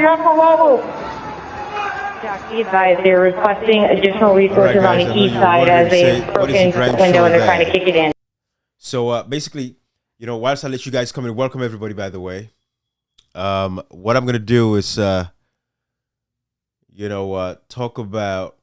the upper level. Be advised, they're requesting additional resources on the east side as they've broken into the window and they're trying to kick it in. So basically, you know, whilst I let you guys come in, welcome everybody, by the way. What I'm going to do is, you know, talk about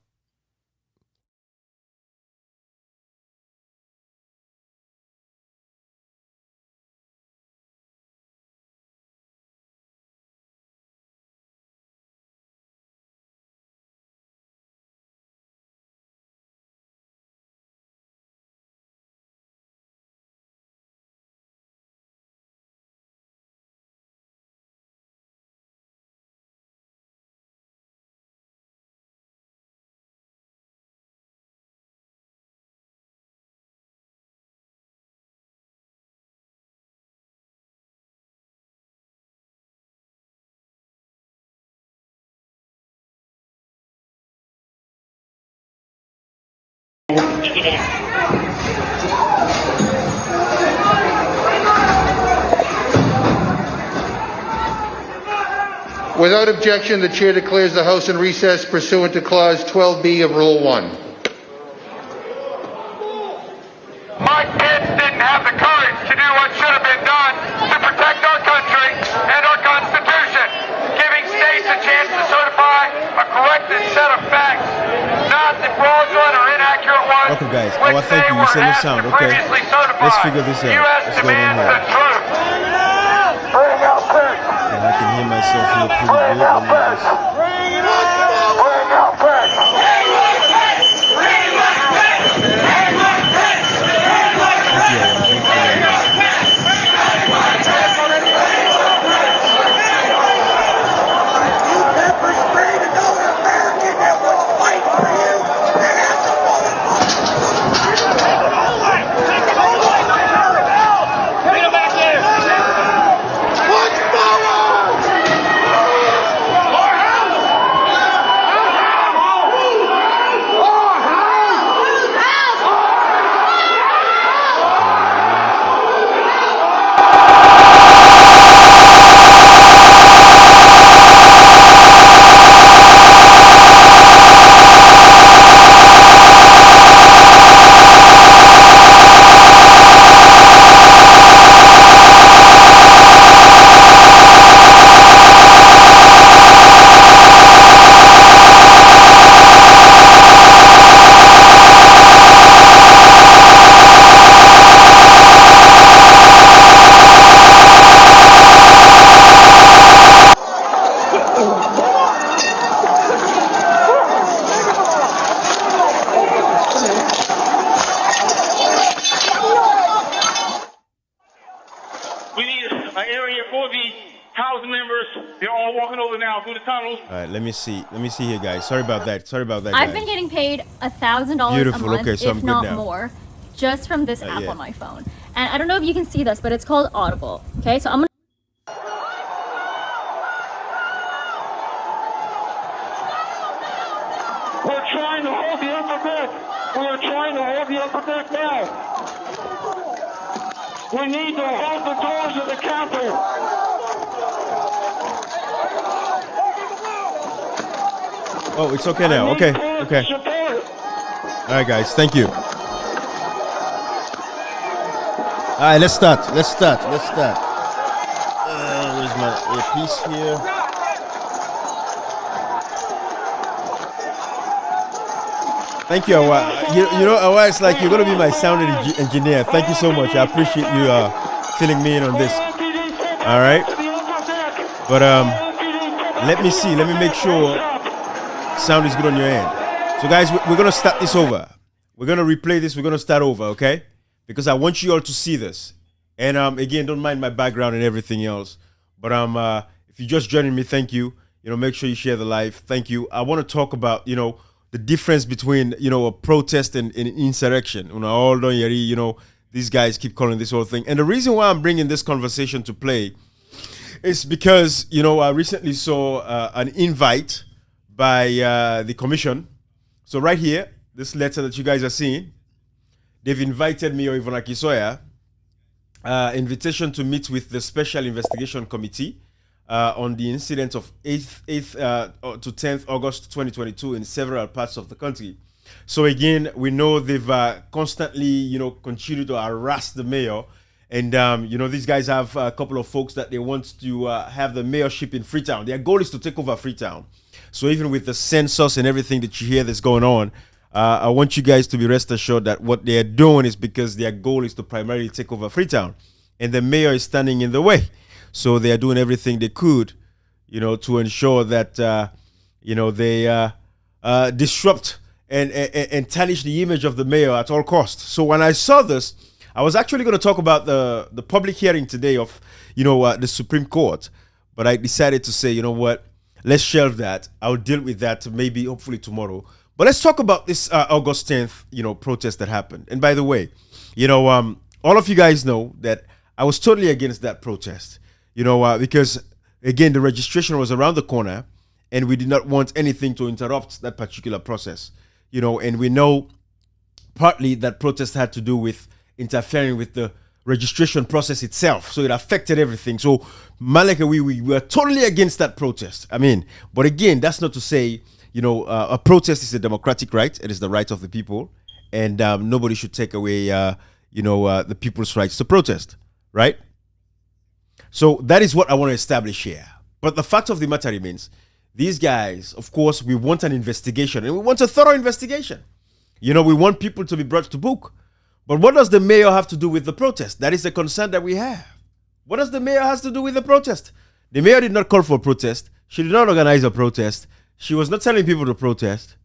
Without objection, the chair declares the House in recess pursuant to Clause 12B of Rule 1. My kids didn't have the courage to do what should have been done to protect our country and our Constitution, giving states a chance to certify a corrected set of facts, not the fraudulent or inaccurate ones. welcome, guys. Oh, thank you. You said the sound. Okay. Let's figure this out. What's going on here? And I can hear myself here pretty good. Let me just... Let me see here, guys. Sorry about that. I've been getting paid $1,000 a month, okay, so if not more, just from this app on my phone. And I don't know if you can see this, but it's called Audible. Okay, so I'm gonna. We're trying to hold the upper deck. We are trying to hold the upper deck now. We need to hold the doors of the counter. Oh, it's okay now. Okay. All right, guys. Thank you. All right, let's start. Where's my earpiece here? Thank you, Awa. You know, Awa, it's like you're going to be my sound engineer. Thank you so much. I appreciate you filling me in on this. All right. But let me see. Let me make sure sound is good on your end. So guys, we're going to start this over. We're going to replay this. We're going to start over, okay? Because I want you all to see this. And again, don't mind my background and everything else. But if you're just joining me, thank you. You know, make sure you share the live. Thank you. I want to talk about, you know, the difference between, you know, a protest and insurrection. You know, these guys keep calling this whole thing. And the reason why I'm bringing this conversation to play is because, you know, I recently saw an invite by the commission. So right here, this letter that you guys are seeing, they've invited me, or Ivana Kisoya, invitation to meet with the Special Investigation Committee on the incident of 8th to 10th August 2022 in several parts of the country. So again, we know they've constantly, continued to harass the mayor. And, these guys have a couple of folks that they want to have the mayorship in Freetown. Their goal is to take over Freetown. So even with the census and everything that you hear that's going on, I want you guys to be rest assured that what they're doing is because their goal is to primarily take over Freetown. And the mayor is standing in the way. So they are doing everything they could, to ensure that, they disrupt and tarnish the image of the mayor at all costs. So when I saw this, I was actually going to talk about the public hearing today of, the Supreme Court. But I decided to say, you know what, let's shelve that. I'll deal with that maybe, hopefully tomorrow. But let's talk about this August 10th, protest that happened. And by the way, all of you guys know that I was totally against that protest, because, again, the registration was around the corner and we did not want anything to interrupt that particular process, and we know partly that protest had to do with interfering with the registration process itself. So it affected everything. So, Malika, we were totally against that protest. But again, that's not to say, a protest is a democratic right. It is the right of the people. And nobody should take away, the people's rights to protest. Right? So that is what I want to establish here. But the fact of the matter remains, these guys, of course, we want an investigation. And we want a thorough investigation. We want people to be brought to book. But what does the mayor have to do with the protest? That is the concern that we have. What does the mayor have to do with the protest? The mayor did not call for a protest. She did not organize a protest. She was not telling people to protest.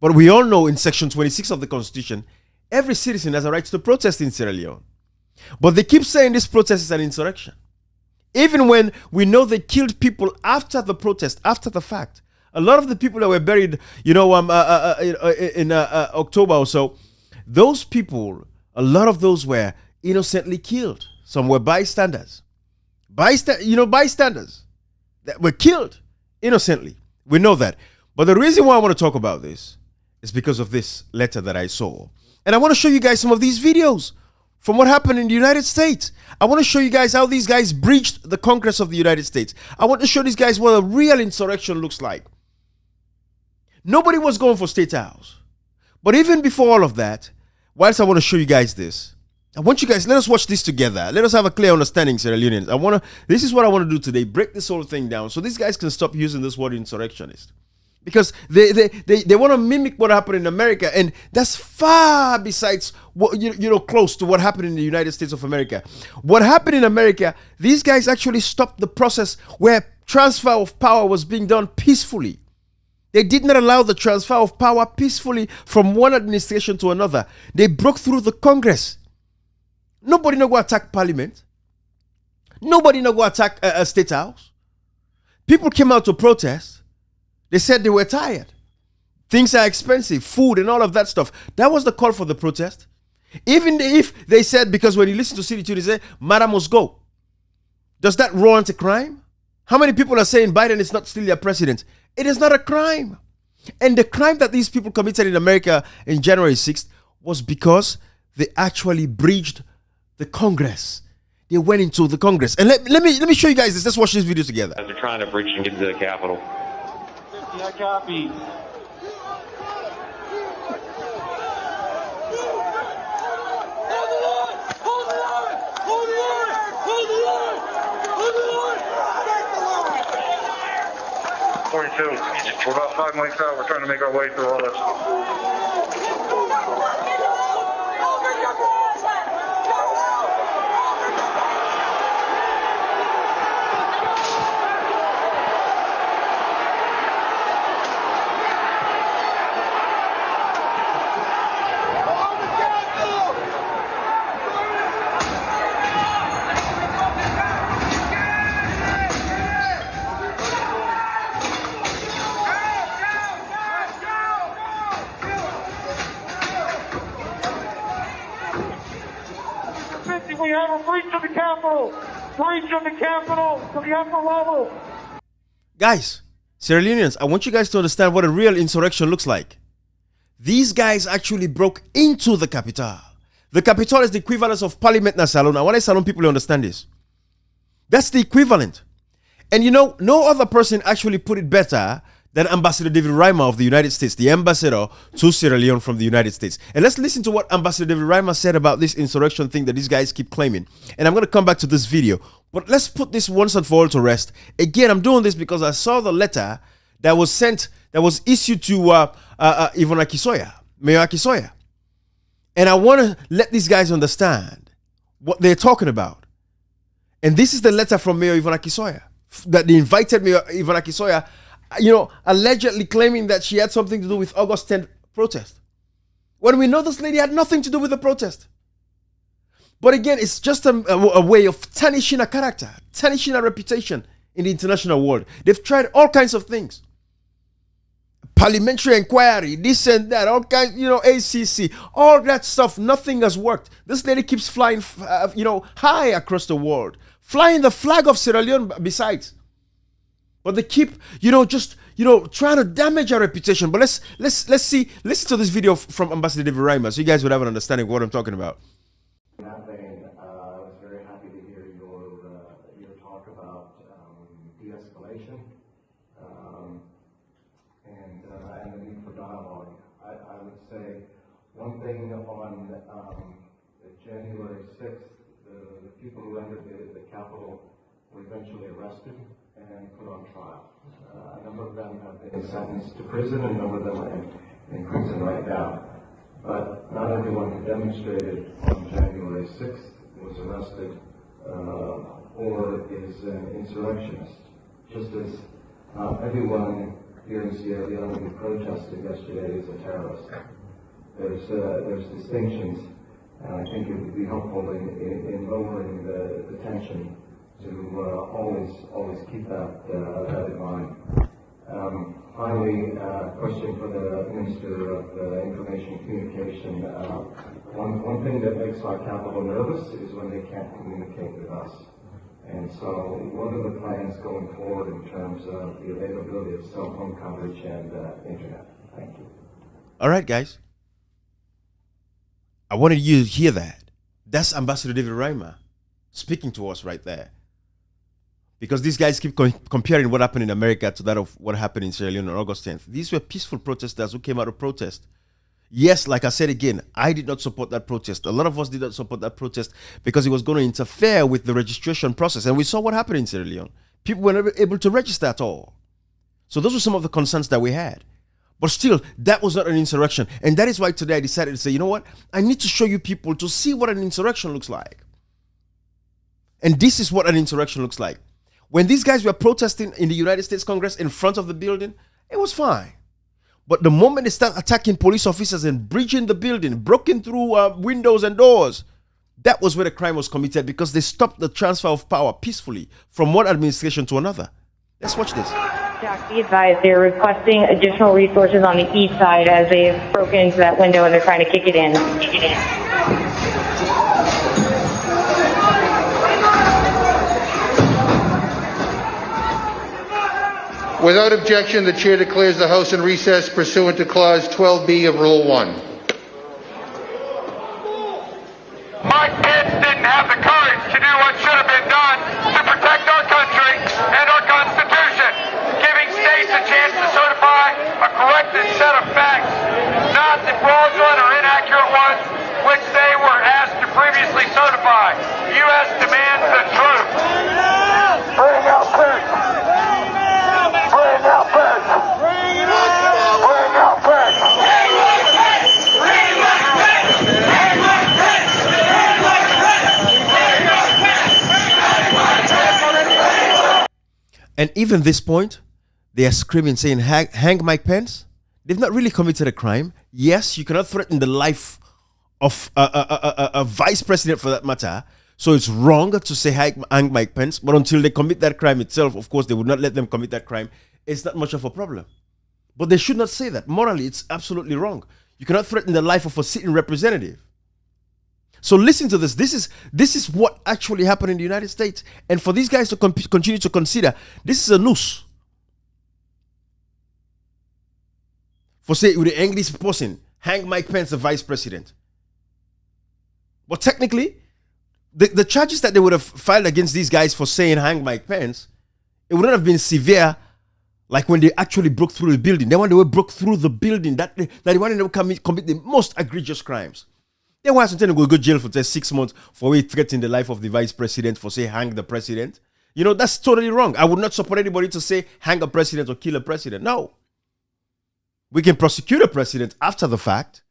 But we all know in Section 26 of the Constitution, every citizen has a right to protest in Sierra Leone. But they keep saying this protest is an insurrection. Even when we know they killed people after the protest, after the fact. A lot of the people that were buried, in October or so, those people, a lot of those were innocently killed. Some were bystanders. Bystanders that were killed innocently. We know that. But the reason why I want to talk about this is because of this letter that I saw. And I want to show you guys some of these videos from what happened in the United States. I want to show you guys how these guys breached the Congress of the United States. I want to show these guys what a real insurrection looks like. Nobody was going for State House. But even before all of that, whilst I want to show you guys this, I want you guys, let us watch this together. Let us have a clear understanding, Sierra Leoneans. This is what I want to do today, break this whole thing down so these guys can stop using this word insurrectionist. Because they want to mimic what happened in America, and that's far besides what close to what happened in the United States of America. What happened in America, these guys actually stopped the process where transfer of power was being done peacefully. They did not allow the transfer of power peacefully from one administration to another. They broke through the Congress. Nobody no go attack Parliament. Nobody no go attack a State House. People came out to protest. They said they were tired. Things are expensive, food and all of that stuff. That was the call for the protest. Even if they said, because when you listen to CD2, they say, Mara must go. Does that warrant a crime? How many people are saying Biden is not still their president? It is not a crime. And the crime that these people committed in America in January 6th was because they actually breached the Congress. They went into the Congress. And let me show you guys this. Let's watch this video together. As they're trying to breach and get into the Capitol. I copy. Hold the line! 42. We're about 5 miles out. We're trying to make our way through all this. We have a breach of the Capitol! Breach of the Capitol to the upper level! Guys, Sierra Leoneans, I want you guys to understand what a real insurrection looks like. These guys actually broke into the Capitol. The Capitol is the equivalent of Parliament na Salon. I want Salon people to understand this. That's the equivalent. And you know, no other person actually put it better than Ambassador David Reimer of the United States, the ambassador to Sierra Leone from the United States. And let's listen to what Ambassador David Reimer said about this insurrection thing that these guys keep claiming. And I'm going to come back to this video. But let's put this once and for all to rest. Again, I'm doing this because I saw the letter that was sent, that was issued to Yvonne Akisoya, Mayor Akisoya. And I want to let these guys understand what they're talking about. And this is the letter from Mayor Yvonne Akisoya that they invited Mayor Yvonne Akisoya, you know, allegedly claiming that she had something to do with August 10th protest. When we know this lady had nothing to do with the protest. But again, it's just a way of tarnishing a character, tarnishing a reputation in the international world. They've tried all kinds of things. Parliamentary inquiry, this and that, all kinds, you know, ACC, all that stuff, nothing has worked. This lady keeps flying, you know, high across the world, flying the flag of Sierra Leone besides. But they keep, you know, just, you know, trying to damage our reputation. But let's see, listen to this video from Ambassador David Reimer so you guys would have an understanding of what I'm talking about. In that vein, I was very happy to hear your talk about de-escalation and the need for dialogue. I would say one thing on January 6th, the people who entered the Capitol were eventually arrested and put on trial. A number of them have been sentenced to prison, and a number of them are in prison right now. But not everyone who demonstrated on January 6th was arrested or is an insurrectionist. Just as everyone here in Sierra Leone who protested yesterday is a terrorist. There's distinctions, and I think it would be helpful in lowering the tension to always keep that in mind. Finally, question for the Minister of Information Communication. One thing that makes our capital nervous is when they can't communicate with us. And so what are the plans going forward in terms of the availability of cell phone coverage and internet? Thank you. All right, guys. I wanted you to hear that. That's Ambassador David Reimer speaking to us right there. Because these guys keep comparing what happened in America to that of what happened in Sierra Leone on August 10th. These were peaceful protesters who came out of protest. Yes, like I said again, I did not support that protest. A lot of us did not support that protest because it was going to interfere with the registration process. And we saw what happened in Sierra Leone. People were never able to register at all. So those were some of the concerns that we had. But still, that was not an insurrection. And that is why today I decided to say, you know what? I need to show you people to see what an insurrection looks like. And this is what an insurrection looks like. When these guys were protesting in the United States Congress in front of the building, it was fine. But the moment they start attacking police officers and breaching the building, breaking through windows and doors, that was where the crime was committed because they stopped the transfer of power peacefully from one administration to another. Let's watch this. Jack, be advised they're requesting additional resources on the east side as they've broken into that window and they're trying to kick it in. Without objection, the chair declares the House in recess pursuant to Clause 12B of Rule 1. My kids didn't have the courage to do what should have been done to protect our country and our Constitution, giving states a chance to certify a corrected set of facts, not the fraudulent or inaccurate ones which they were asked to previously certify. U.S. demands the truth. Bring out peace. Bring out peace. Bring out peace. And even this point, they are screaming, saying, hang Mike Pence. They've not really committed a crime. Yes, you cannot threaten the life of a vice president for that matter. So it's wrong to say hang Mike Pence. But until they commit that crime itself, of course, they would not let them commit that crime. It's not much of a problem. But they should not say that. Morally, it's absolutely wrong. You cannot threaten the life of a sitting representative. So listen to this. This is what actually happened in the United States. And for these guys to continue to consider, this is a noose. For say, with the English person, hang Mike Pence, the vice president. But technically, the charges that they would have filed against these guys for saying hang Mike Pence, It would not have been severe like when they actually broke through the building. Then when they broke through the building, that they wanted to commit the most egregious crimes. They want to go to jail for 6 months for threatening the life of the vice president, for say hang the president. You know, that's totally wrong. I would not support anybody to say hang a president or kill a president. No. We can prosecute a president after the fact,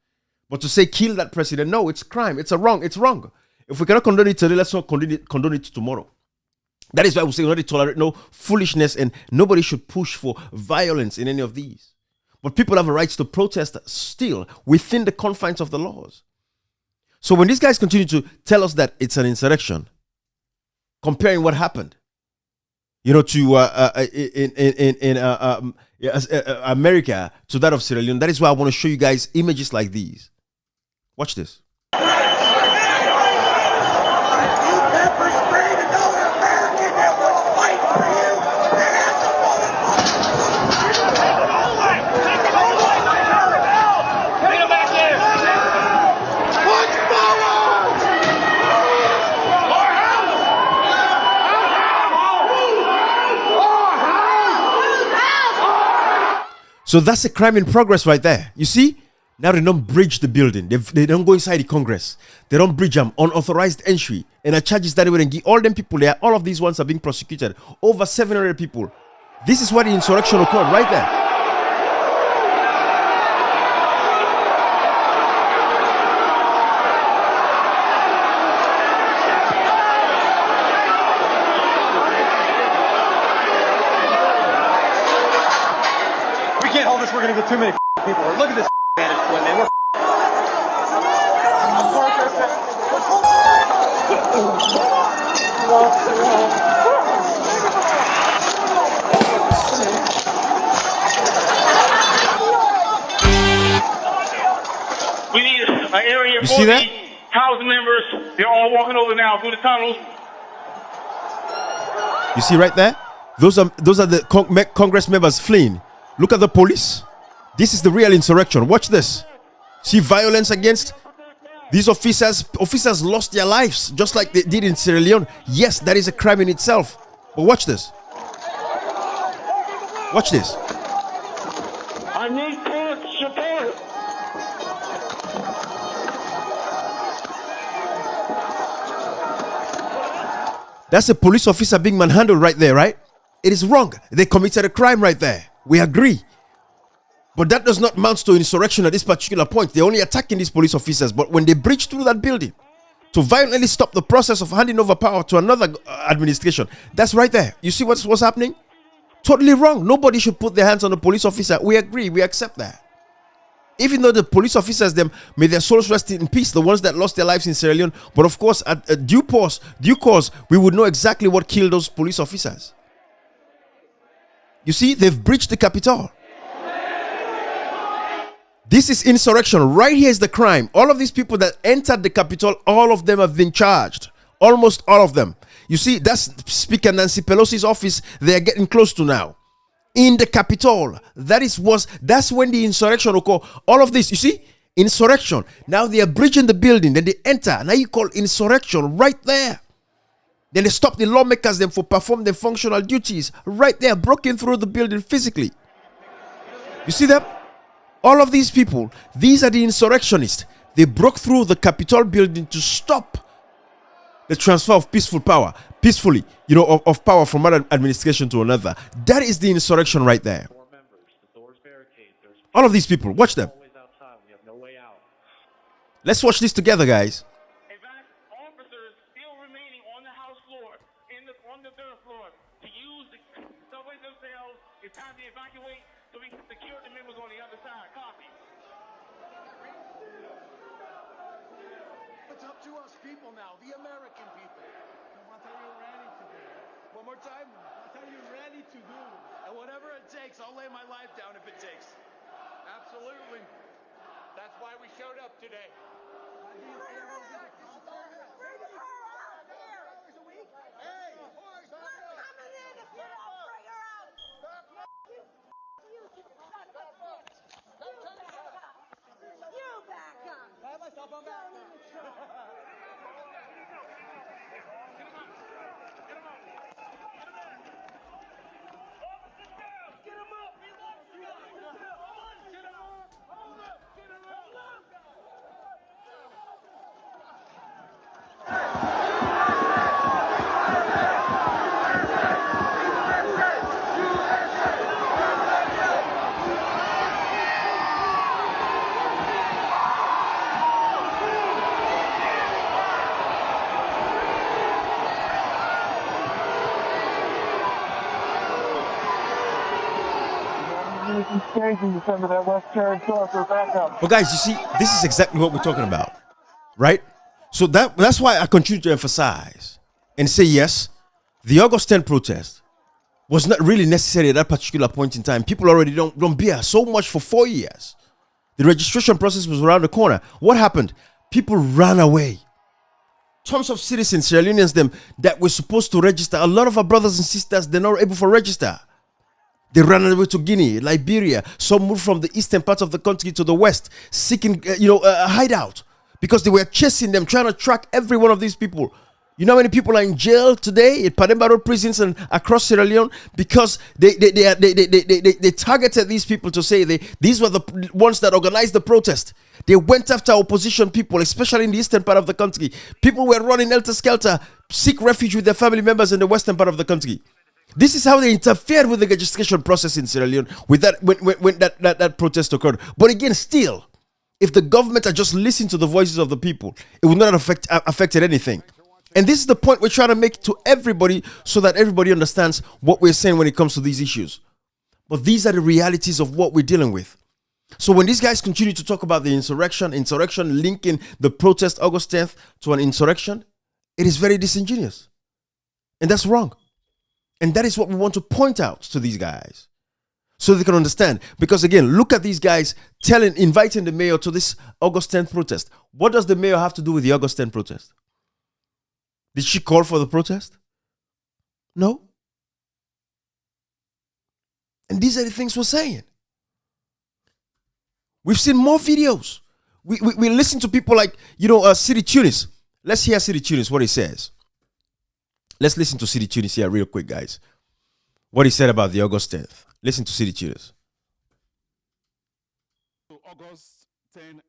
but to say kill that president, no, it's crime. It's wrong. It's wrong. If we cannot condone it today, let's not condone it tomorrow. That is why we say we don't tolerate no foolishness, and nobody should push for violence in any of these. But people have a right to protest still within the confines of the laws. So when these guys continue to tell us that it's an insurrection, comparing what happened, you know, to America to that of Sierra Leone, that is why I want to show you guys images like these. Watch this. So that's a crime in progress right there. You see? Now they don't breach the building. They don't go inside the Congress. They don't breach them. Unauthorized entry. And the charges that they would give all them people there, all of these ones are being prosecuted. Over 700 people. This is where the insurrection occurred right there. We're gonna get too many people. Look at this when they were. We need an area You for see the that? House members. They're all walking over now through the tunnels. You see right there? Those are the Congress members fleeing. Look at the police. This is the real insurrection. Watch this. See violence against these officers. Officers lost their lives just like they did in Sierra Leone. Yes, that is a crime in itself. But watch this. Watch this. I need support. That's a police officer being manhandled right there, right? It is wrong. They committed a crime right there. We agree. But that does not mount to insurrection at this particular point. They're only attacking these police officers. But when they breach through that building to violently stop the process of handing over power to another administration, that's right there. You see what's happening? Totally wrong. Nobody should put their hands on a police officer. We agree. We accept that. Even though the police officers, them, may their souls rest in peace, the ones that lost their lives in Sierra Leone. But of course, at due course, we would know exactly what killed those police officers. You see, they've breached the Capitol. This is insurrection. Right here is the crime. All of these people that entered the Capitol, all of them have been charged. Almost all of them. You see, that's Speaker Nancy Pelosi's office they are getting close to now. In the Capitol. That's when the insurrection occurred. All of this, you see, insurrection. Now they are breaching the building. Then they enter. Now you call insurrection right there. Then they stop the lawmakers them for perform their functional duties right there, broken through the building physically. You see them? All of these people, these are the insurrectionists. They broke through the Capitol building to stop the transfer of peacefully, you know, of power from one administration to another. That is the insurrection right there. All of these people, watch them. Let's watch this together, guys. Officers still remaining on the House floor, on the third floor, to use the subway themselves. It's time to evacuate so we can secure the members on the other side. Copy. It's up to us people now, the American people. What are you ready to do? One more time. What are you ready to do? And whatever it takes, I'll lay my life down if it takes. Absolutely. That's why we showed up today. But guys, you see, this is exactly what we're talking about, right? So that's why I continue to emphasize and say yes, the August 10th protest was not really necessary at that particular point in time. People already don't bear so much for 4 years. The registration process was around the corner. What happened? People ran away. Tons of citizens, Sierra Leoneans, them that were supposed to register. A lot of our brothers and sisters, they're not able to register. They ran away to Guinea, Liberia. Some moved from the eastern part of the country to the west, seeking, a hideout, because they were chasing them, trying to track every one of these people. You know how many people are in jail today at Pademba Road prisons and across Sierra Leone because they targeted these people to say these were the ones that organized the protest. They went after opposition people, especially in the eastern part of the country. People were running helter-skelter, seek refuge with their family members in the western part of the country. This is how they interfered with the registration process in Sierra Leone with that when that protest occurred. But again, still, if the government had just listened to the voices of the people, it would not have affected anything. And this is the point we're trying to make to everybody so that everybody understands what we're saying when it comes to these issues. But these are the realities of what we're dealing with. So when these guys continue to talk about the insurrection linking the protest August 10th to an insurrection, it is very disingenuous. And that's wrong. And that is what we want to point out to these guys so they can understand. Because again, look at these guys inviting the mayor to this August 10th protest. What does the mayor have to do with the August 10th protest? Did she call for the protest? No. And these are the things we're saying. We've seen more videos. We listen to people like, City Tunis. Let's hear City Tunis, what he says. Let's listen to City Tunis here real quick, guys. What he said about the August 10th. Listen to City Tunis. August 10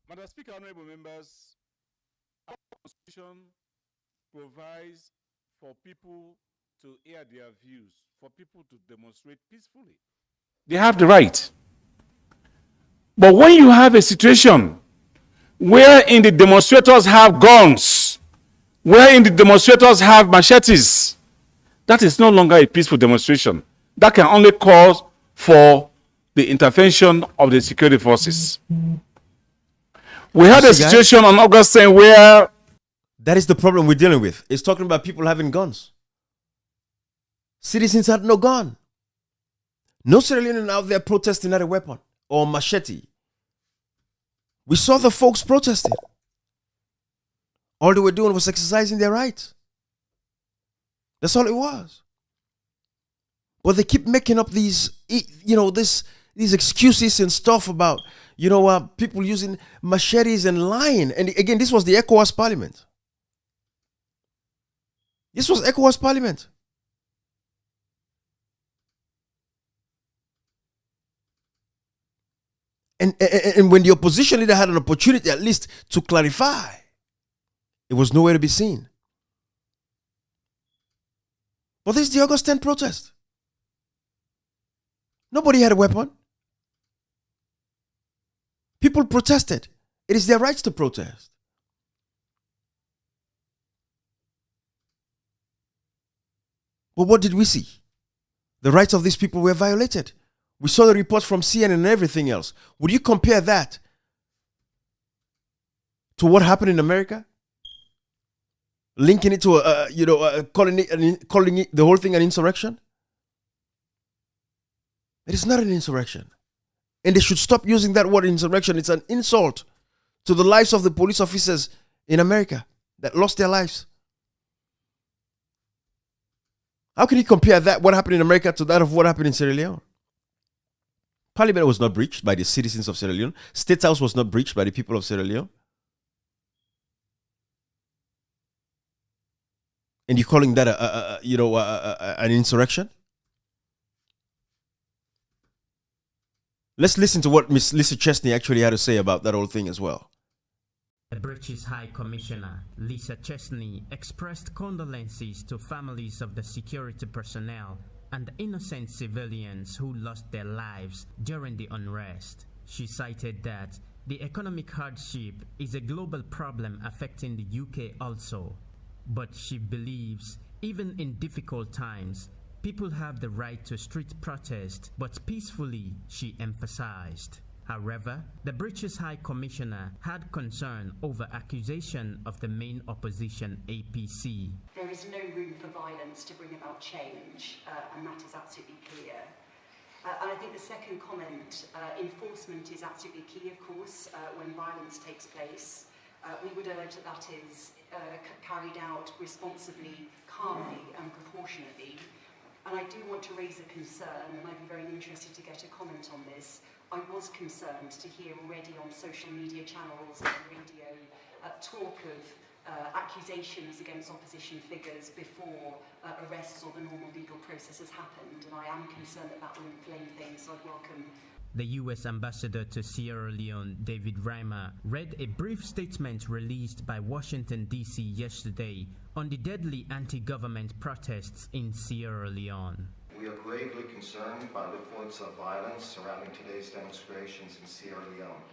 Madam Speaker, honorable members, our Constitution provides for people to air their views, for people to demonstrate peacefully. They have the right. But when you have a situation wherein the demonstrators have guns, wherein the demonstrators have machetes, that is no longer a peaceful demonstration. That can only call for the intervention of the security forces. We had a situation on August 10 where... That is the problem we're dealing with. It's talking about people having guns. Citizens had no gun. No Sierra Leonean out there protesting had a weapon or machete. We saw the folks protesting. All they were doing was exercising their rights. That's all it was. But they keep making up these excuses and stuff about, people using machetes and lying. And again, this was the ECOWAS Parliament. This was ECOWAS Parliament. And when the opposition leader had an opportunity at least to clarify, it was nowhere to be seen. But this is the August 10th protest. Nobody had a weapon. People protested. It is their right to protest. But what did we see? The rights of these people were violated. We saw the reports from CNN and everything else. Would you compare that to what happened in America? Linking it to calling it the whole thing an insurrection? It is not an insurrection. And they should stop using that word insurrection. It's an insult to the lives of the police officers in America that lost their lives. How can you compare that, what happened in America, to that of what happened in Sierra Leone? Parliament was not breached by the citizens of Sierra Leone. State House was not breached by the people of Sierra Leone. And you're calling that an insurrection? Let's listen to what Miss Lisa Chesney actually had to say about that whole thing as well. The British High Commissioner, Lisa Chesney, expressed condolences to families of the security personnel and innocent civilians who lost their lives during the unrest. She cited that the economic hardship is a global problem affecting the UK also, but she believes Even in difficult times, people have the right to street protest, but peacefully, she emphasized. However, the British High Commissioner had concern over accusation of the main opposition APC. There is no room for violence to bring about change, and that is absolutely clear. And I think the second comment, enforcement is absolutely key, of course, when violence takes place. We would urge that that is carried out responsibly, calmly and proportionately. And I do want to raise a concern, and I'd be very interested to get a comment on this. I was concerned to hear already on social media channels and radio talk of accusations against opposition figures before arrests or the normal legal process has happened, and I am concerned that that will inflame things, so I'd welcome. The U.S. Ambassador to Sierra Leone, David Reimer, read a brief statement released by Washington, D.C. yesterday on the deadly anti-government protests in Sierra Leone. We are gravely concerned by reports of violence surrounding today's demonstrations in Sierra Leone.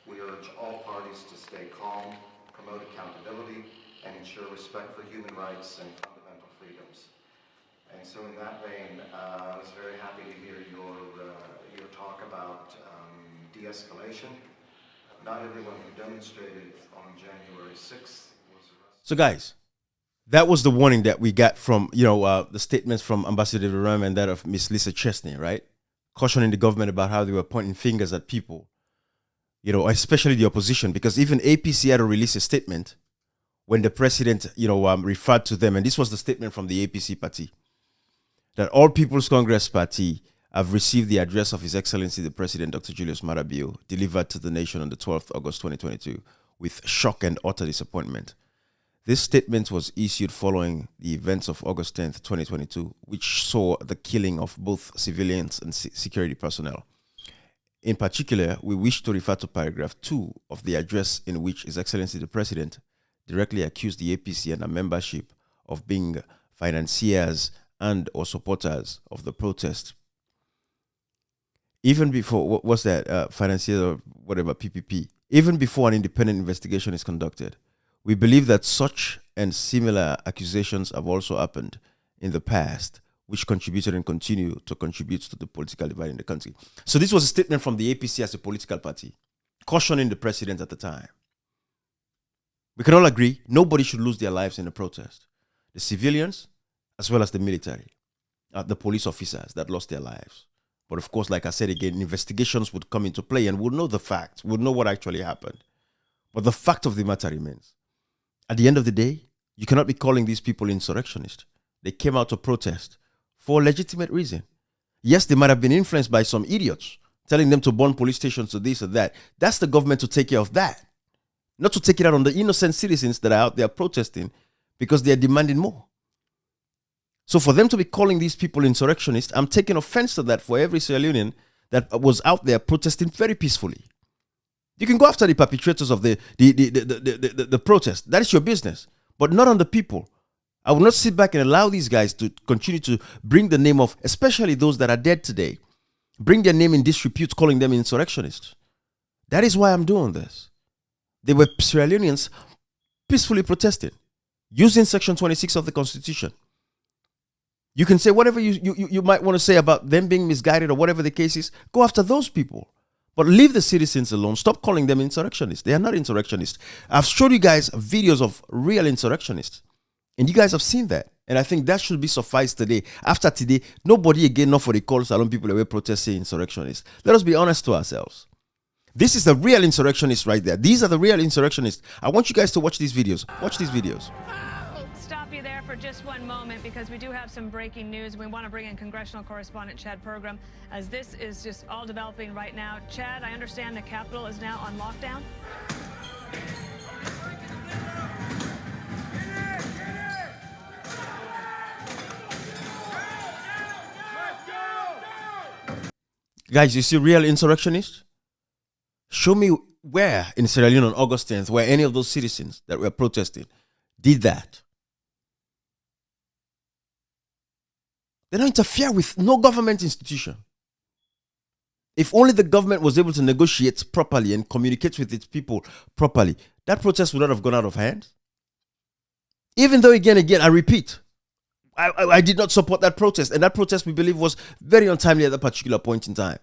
We urge all parties to stay calm, promote accountability, and ensure respect for human rights and fundamental freedoms. And so in that vein, I was very happy to hear your talk about de-escalation. Not everyone who demonstrated on January 6th was arrested. So guys, that was the warning that we got from, the statements from Ambassador Ram and that of Miss Lisa Chesney, right? Cautioning the government about how they were pointing fingers at people, especially the opposition, because even APC had to release a statement when the president, referred to them. And this was the statement from the APC party, that All People's Congress Party have received the address of His Excellency the President, Dr. Julius Maada Bio, delivered to the nation on the 12th August 2022, with shock and utter disappointment. This statement was issued following the events of August 10th, 2022, which saw the killing of both civilians and security personnel. In particular, we wish to refer to paragraph 2 of the address, in which His Excellency the President directly accused the APC and our membership of being financiers and or supporters of the protest. Even before, what's that, financiers or whatever, PPP, even before an independent investigation is conducted. We believe that such and similar accusations have also happened in the past, which contributed and continue to contribute to the political divide in the country. So this was a statement from the APC as a political party, cautioning the president at the time. We can all agree nobody should lose their lives in a protest. The civilians, as well as the military, the police officers that lost their lives. But of course, like I said again, investigations would come into play and we'll know the facts. We'll know what actually happened. But the fact of the matter remains. At the end of the day, you cannot be calling these people insurrectionists. They came out to protest for a legitimate reason. Yes, they might have been influenced by some idiots telling them to burn police stations or this or that. That's the government to take care of that. Not to take it out on the innocent citizens that are out there protesting because they are demanding more. So for them to be calling these people insurrectionists, I'm taking offense to that for every Sierra Leonean that was out there protesting very peacefully. You can go after the perpetrators of the protest. That is your business, but not on the people. I will not sit back and allow these guys to continue to bring the name of, especially those that are dead today, bring their name in disrepute, calling them insurrectionists. That is why I'm doing this. They were Sierra Leoneans peacefully protesting, using Section 26 of the Constitution. You can say whatever you might want to say about them being misguided or whatever the case is. Go after those people. But leave the citizens alone. Stop calling them insurrectionists. They are not insurrectionists. I've showed you guys videos of real insurrectionists. And you guys have seen that. And I think that should be sufficed today. After today, nobody again, not for the call salon people away protesting insurrectionists. Let us be honest to ourselves. This is the real insurrectionists right there. These are the real insurrectionists. I want you guys to watch these videos. Watch these videos. Stop you there for just one moment because we do have some breaking news. We want to bring in congressional correspondent Chad Pergram as this is just all developing right now. Chad, I understand the Capitol is now on lockdown. Guys, you see real insurrectionists? Show me where in Sierra Leone on August 10th, where any of those citizens that were protesting did that. They don't interfere with no government institution. If only the government was able to negotiate properly and communicate with its people properly, that protest would not have gone out of hand. Even though, again, I repeat, I did not support that protest. And that protest, we believe, was very untimely at that particular point in time.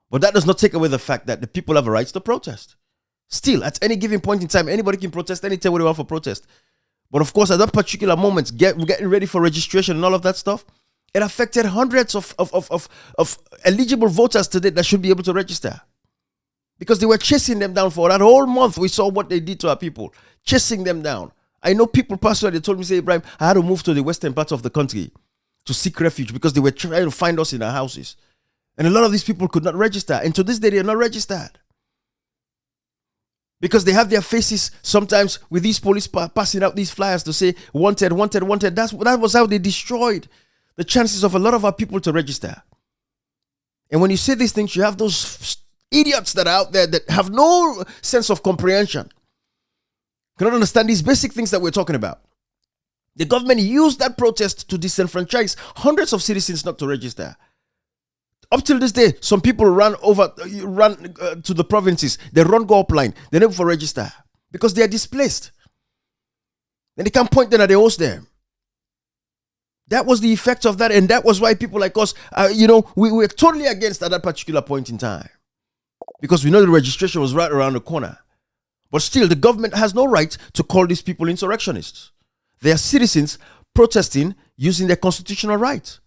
But that does not take away the fact that the people have a right to protest. Still, at any given point in time, anybody can protest anytime they want for protest. But of course, at that particular moment, getting ready for registration and all of that stuff, it affected hundreds of eligible voters today that should be able to register. Because they were chasing them down for that whole month. We saw what they did to our people, chasing them down. I know people personally, they told me, say, Ibrahim, I had to move to the western part of the country to seek refuge because they were trying to find us in our houses. And a lot of these people could not register. And to this day, they are not registered. Because they have their faces sometimes with these police passing out these flyers to say, wanted, wanted, wanted. That was how they destroyed the chances of a lot of our people to register. And when you say these things, you have those idiots that are out there that have no sense of comprehension. Cannot understand these basic things that we're talking about. The government used that protest to disenfranchise hundreds of citizens not to register. Up till this day, some people run to the provinces. They go upline. They never for register because they are displaced. And they can't point them at the host there. That was the effect of that, and that was why people like us, we were totally against at that particular point in time. Because we know the registration was right around the corner. But still, the government has no right to call these people insurrectionists. They are citizens protesting using their constitutional right.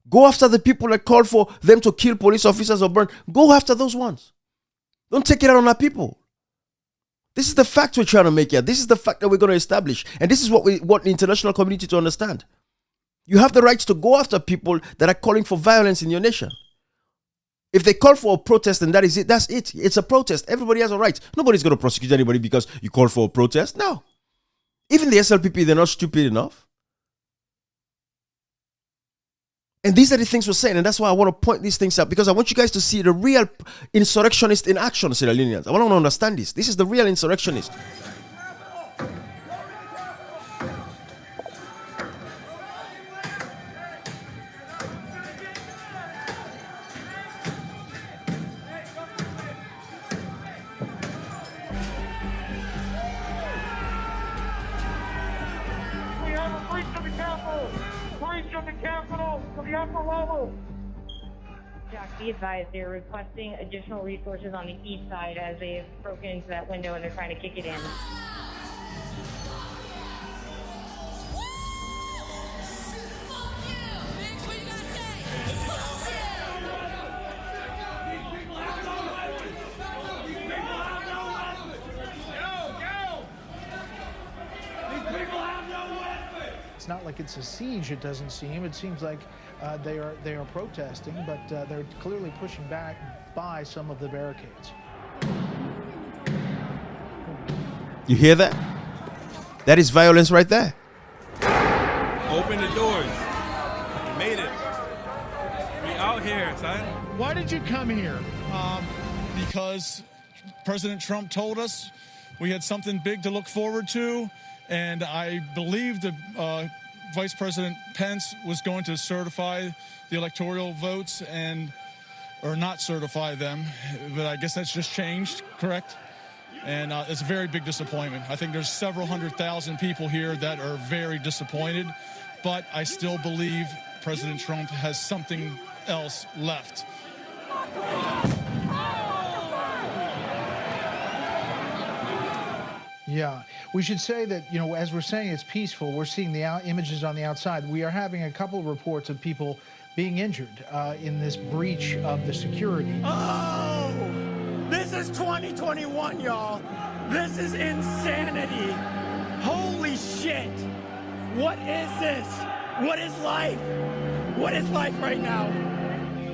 Go after the people that called for them to kill police officers or burn. Go after those ones. Don't take it out on our people. This is the fact we're trying to make here. This is the fact that we're going to establish. And this is what we want the international community to understand. You have the right to go after people that are calling for violence in your nation. If they call for a protest and that is it, that's it. It's a protest. Everybody has a right. Nobody's going to prosecute anybody because you call for a protest. No. Even the SLPP, they're not stupid enough. And these are the things we're saying, and that's why I want to point these things out, because I want you guys to see the real insurrectionist in action, Sierra Leoneans. I want to understand this. This is the real insurrectionist. We have a breach of the Capitol! Breach of the Capitol to the upper level! Jack, be advised, they're requesting additional resources on the east side as they've broken into that window and they're trying to kick it in. It's not like it's a siege, it doesn't seem. It seems like they are protesting, but they're clearly pushing back by some of the barricades. You hear that? That is violence right there. Open the doors. We made it. We out here, son. Why did you come here? Because President Trump told us we had something big to look forward to, and I believe that Vice President Pence was going to certify the electoral votes or not certify them, but I guess that's just changed, correct? And it's a very big disappointment. I think there's several 100,000 people here that are very disappointed, but I still believe President Trump has something else left. Yeah, we should say that, as we're saying it's peaceful, we're seeing the images on the outside. We are having a couple of reports of people being injured in this breach of the security. Oh, this is 2021, y'all. This is insanity. Holy shit. What is this? What is life? What is life right now?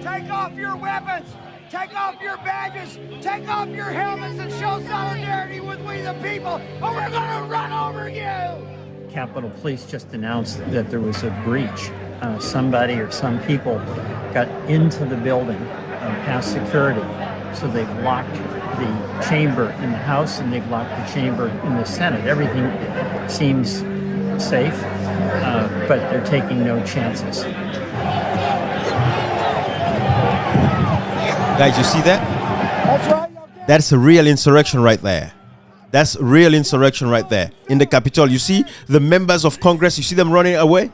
Take off your weapons. Take off your badges, take off your helmets and show solidarity with we the people, or we're gonna run over you! Capitol Police just announced that there was a breach. Somebody or some people got into the building past security. So they've locked the chamber in the House and they've locked the chamber in the Senate. Everything seems safe, but they're taking no chances. Guys, you see that? That's right. That's a real insurrection right there. That's real insurrection right there. In the Capitol, you see the members of Congress, you see them running away?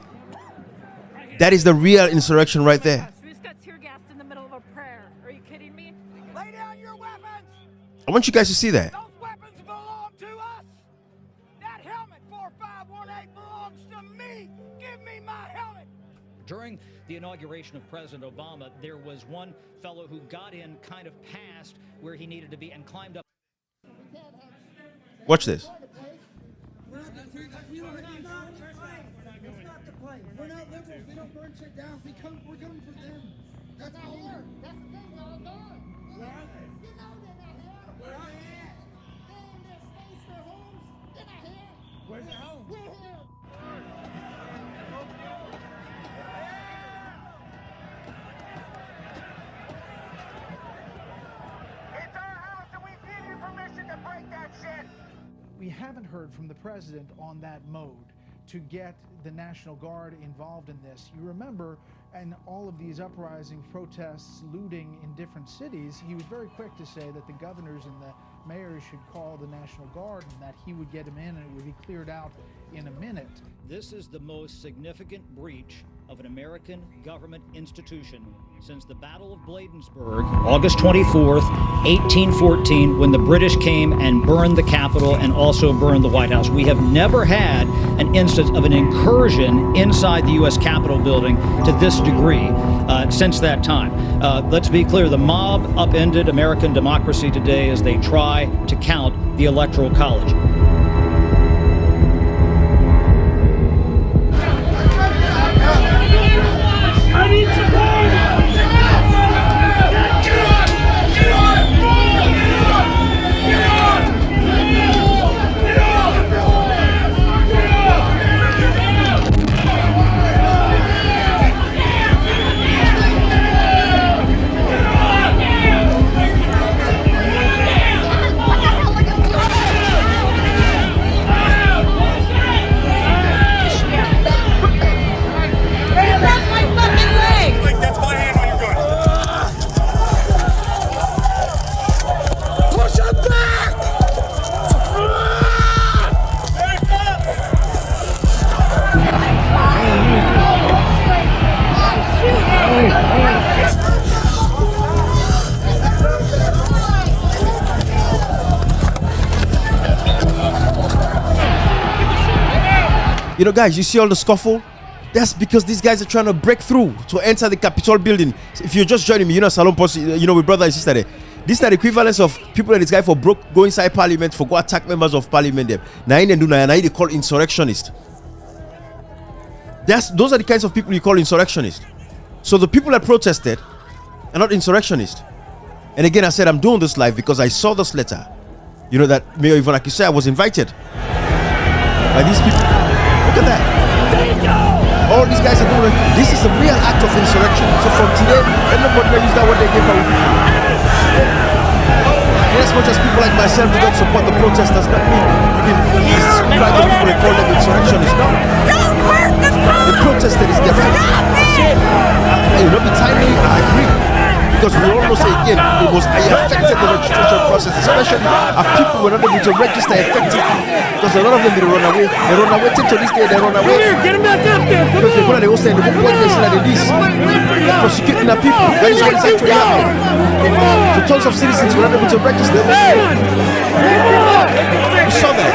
That is the real insurrection right there. We just got tear gassed in the middle of a prayer. Are you kidding me? Lay down your weapons. I want you guys to see that. Those weapons belong to us. That helmet 4518 belongs to me. Give me my helmet. During the inauguration of President Obama, there was one fellow who got in kind of past where he needed to be and climbed up. Watch this. We're not liberals. We don't burn shit down. We're coming for them. That's not here. That's the thing. They're all gone. Where are they? You know they're not here. Where are they at? They're in their states, their homes. They're not here. Where's their home? We're here. It's our house and we give you permission to break that shit. We haven't heard from the president on that mode to get the National Guard involved in this. You remember, in all of these uprisings, protests, looting in different cities, he was very quick to say that the governors and the mayors should call the National Guard and that he would get them in and it would be cleared out in a minute. This is the most significant breach of an American government institution since the Battle of Bladensburg, August 24th, 1814, when the British came and burned the Capitol and also burned the White House. We have never had an instance of an incursion inside the U.S. Capitol building to this degree since that time. Let's be clear, the mob upended American democracy today as they try to count the Electoral College. I need support! Get on! Get on! Get on! Get You know, guys, you see all the scuffle? That's because these guys are trying to break through to enter the Capitol building. If you're just joining me, you know, Salon Post, you know, with brother and sister there. This is the equivalence of people that this guy for broke, go inside parliament, for go attack members of parliament there. Now they call insurrectionists. Those are the kinds of people you call insurrectionists. So the people that protested are not insurrectionists. And again, I said I'm doing this live because I saw this letter. You know that Mayor Ivanaki said I was invited by these people. Look at that. All these guys are doing it. This is a real act of insurrection. So from today, everybody will use that word again. As much as people like myself do not support the protest, does not mean you can describe the people and call them insurrectionists. No. The protested is different. You know, be timely, I agree. Because we all know, say again, it was affected the registration process, especially our people were not able to register effectively. Because a lot of them they run away. They run away till this day, they run away. Get them back up there. Because they go to the hostel, they go point this like this. They're prosecuting our people. That is what is actually happening. So tons of citizens were not able to register. We saw that.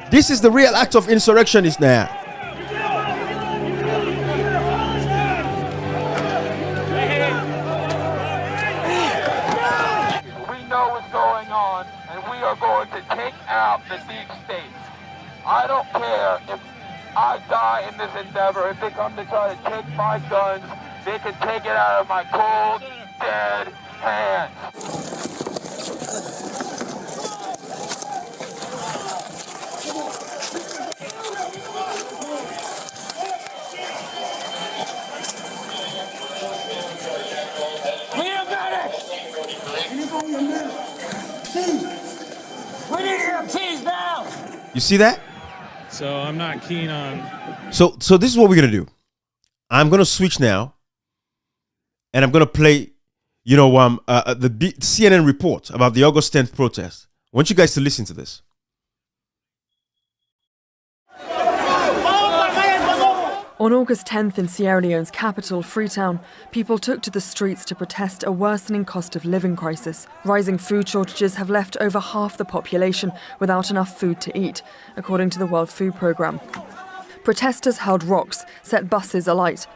This is the real act of insurrectionists now. Going to take out the deep state. I don't care if I die in this endeavor. If they come to try to take my guns, they can take it out of my cold, dead hands. We need a medic! Anybody a medic? We need EMTs now! You see that? So I'm not keen on. So this is what we're gonna do. I'm gonna switch now, and I'm gonna play, you know, the CNN report about the August 10th protest. I want you guys to listen to this. Oh! On August 10th in Sierra Leone's capital, Freetown, people took to the streets to protest a worsening cost of living crisis. Rising food shortages have left over half the population without enough food to eat, according to the World Food Programme. Protesters hurled rocks, set buses alight.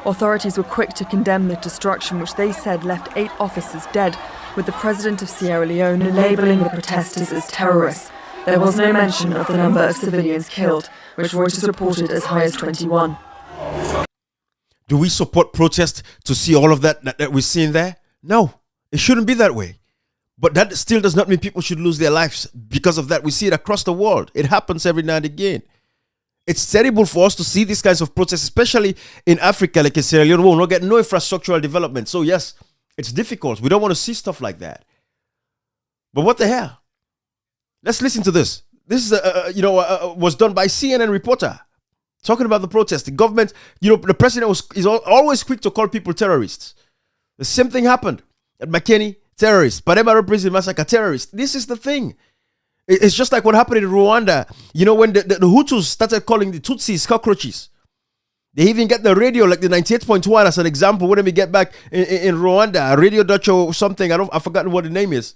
Authorities were quick to condemn the destruction, which they said left 8 officers dead, with the president of Sierra Leone labelling the protesters as terrorists. There was no mention of the number of civilians killed, which Reuters reported as high as 21. Do we support protest to see all of that we're seeing there? No, it shouldn't be that way. But that still does not mean people should lose their lives because of that. We see it across the world. It happens every now and again. It's terrible for us to see these kinds of protests, especially in Africa, like in Sierra Leone. We'll not get no infrastructural development. So yes, it's difficult. We don't want to see stuff like that. But what the hell? Let's listen to this. This is, was done by CNN reporter talking about the protest. The government, the president is always quick to call people terrorists. The same thing happened at McKinney, terrorists. Padema Prison Massacre, terrorists. This is the thing. It's just like what happened in Rwanda. When the Hutus started calling the Tutsis cockroaches. They even get the radio, like the 98.1 as an example. When we get back in Rwanda, Radio Dutch or something, I've forgotten what the name is.